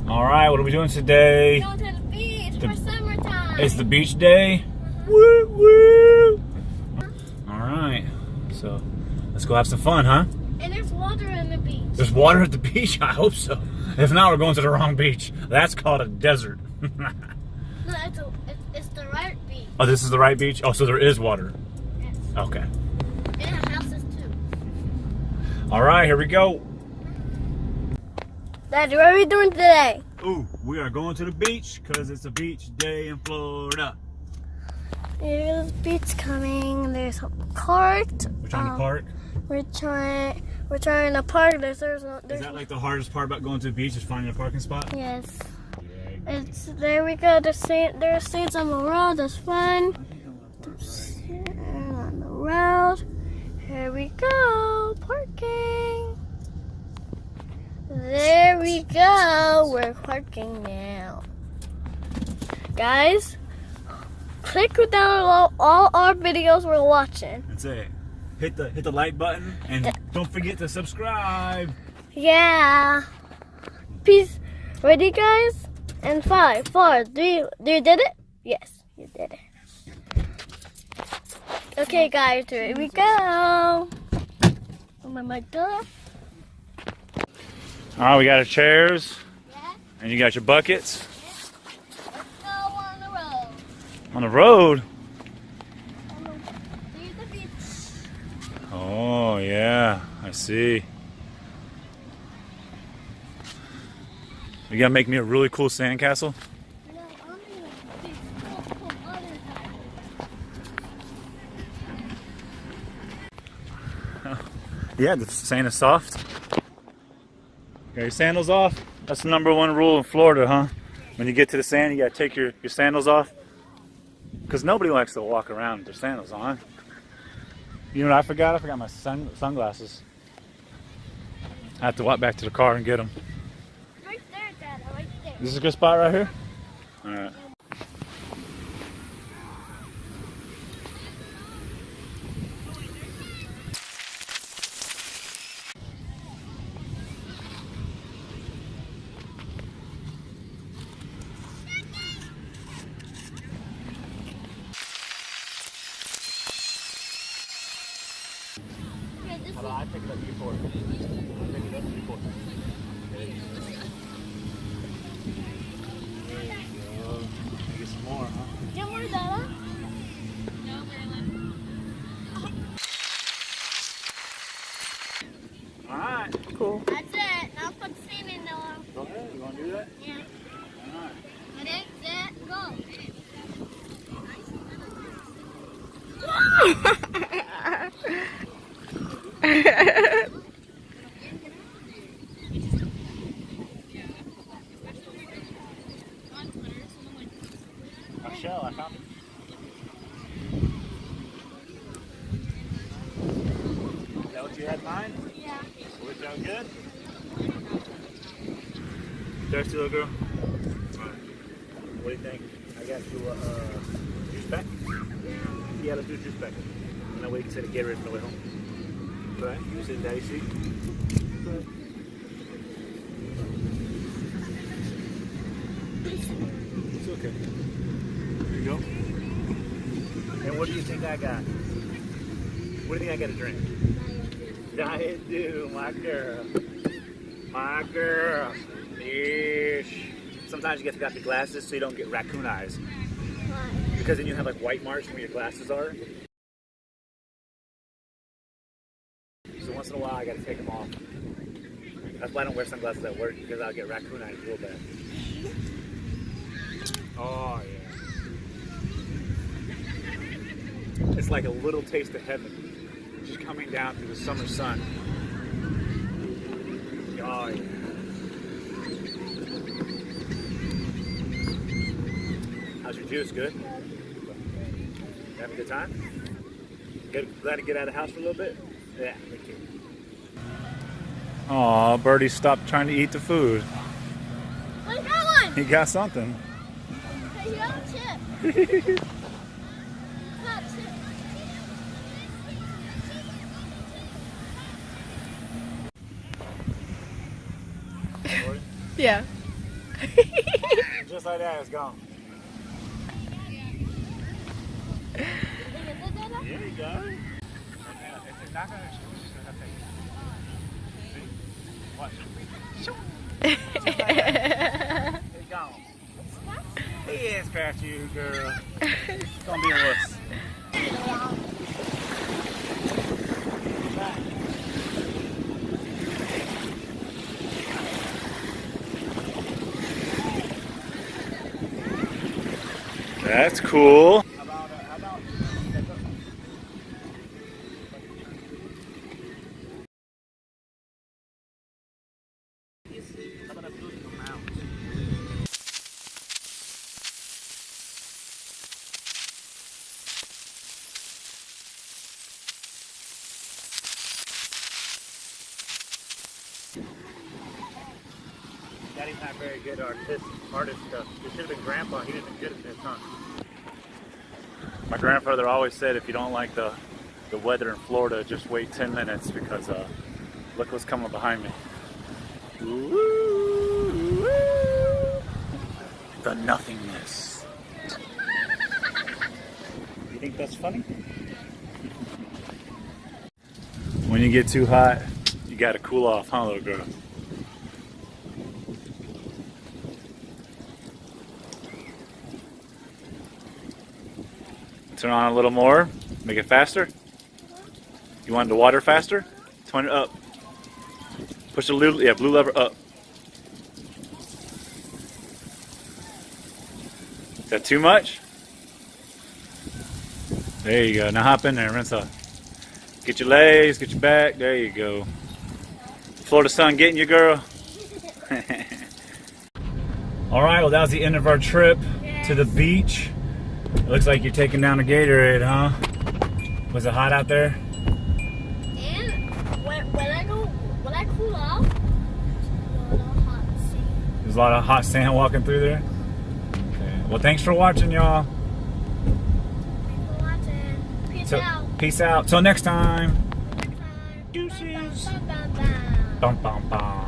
All right, what are we doing today? Going to the beach for summertime. It's the beach day. Woo woo! All right, so let's go have some fun, huh? And there's water in the beach. There's water at the beach? I hope so. If not, we're going to the wrong beach. That's called a desert. No, it's the right beach. Oh, this is the right beach? Oh, so there is water. Yes. Okay. And houses too. All right, here we go. Daddy, what are we doing today? Ooh, we are going to the beach because it's a beach day in Florida. There's a beach coming. There's a park. We're trying to park. We're trying to park. There's Is that like the hardest part about going to the beach is finding a parking spot? Yes. It's there we go. There's seats on the road. That's fun. On the road. Here we go. Parking. There we go. We're parking now. Guys, click down below all our videos we're watching. That's it. Hit the like button and don't forget to subscribe. Yeah. Peace. Ready, guys? And 5, 4, 3. You did it? Yes, you did it. Okay, guys, here we go. Am I mic up? All right, we got our chairs. Yeah. And you got your buckets. Yeah. Let's go on the road. On the road? See the beach. Oh, yeah, I see. You gotta make me a really cool sandcastle? No, I'm gonna be cool other side. Yeah, the sand is soft. Got your sandals off? That's the #1 rule in Florida, huh? When you get to the sand, you gotta take your sandals off. Because nobody likes to walk around with their sandals on. You know what I forgot? I forgot my sunglasses. I have to walk back to the car and get them. Right there, Dad. Right there. This is a good spot right here? Alright. Okay, this is I pick it up before. I pick it up before. There you go. Get some more, huh? get more Dada. Alright. Cool. That's it. Now put sand in the one. Go ahead. You want to do that? Yeah. Alright. Ready, set, go. A shell, I found it. Is that what you had in mind? Yeah. Worked out good? Thirsty little girl? Alright. What do you think? I got you a juice pack? Yeah, let's do a juice pack. And that way you can sit and get ready on the way home. Right? You sit in daddy's seat. Right. It's okay. There you go. And what do you think I got? What do you think I got to drink? Diet Dew, my girl. My girl. Ish. Sometimes you get to got the glasses so you don't get raccoon eyes. Because then you have like white marks where your glasses are. So once in a while I gotta take them off. That's why I don't wear sunglasses at work, because I'll get raccoon eyes real bad. Oh yeah. It's like a little taste of heaven just coming down through the summer sun. Oh yeah. How's your juice? Good? You having a good time? Glad to get out of the house for a little bit? Yeah, me too. Aw, Birdie stopped trying to eat the food. I got one. He got something. Hey, you got a chip. Not chip. Yeah. Just like that, it's gone. There you go. If it's not gonna shoot, it's gonna take it. See? Watch. Just like that. It's gone. He is scratch you, girl. It's gonna be a wuss. That's cool. Daddy's not very good at artist stuff. It should have been Grandpa. He didn't good at this, huh? My grandfather always said if you don't like the weather in Florida, just wait 10 minutes because look what's coming behind me. Ooh, the nothingness. You think that's funny? When you get too hot, you gotta cool off, huh, little girl? Turn on a little more, make it faster. You want the water faster? Turn it up. Push the blue lever up. Is that too much? There you go. Now hop in there and rinse off. Get your legs, get your back. There you go. Florida sun getting you, girl. All right, well that was the end of our trip to the beach. It looks like you're taking down a Gatorade, huh? Was it hot out there? And when I cool off, There's a lot of hot sand walking through there. Okay. Well, thanks for watching, y'all. Thanks for watching. Peace out. Peace out. Till next time. Next time. Deuces. Bum, bum, bum, bum. Bum, bum, bum.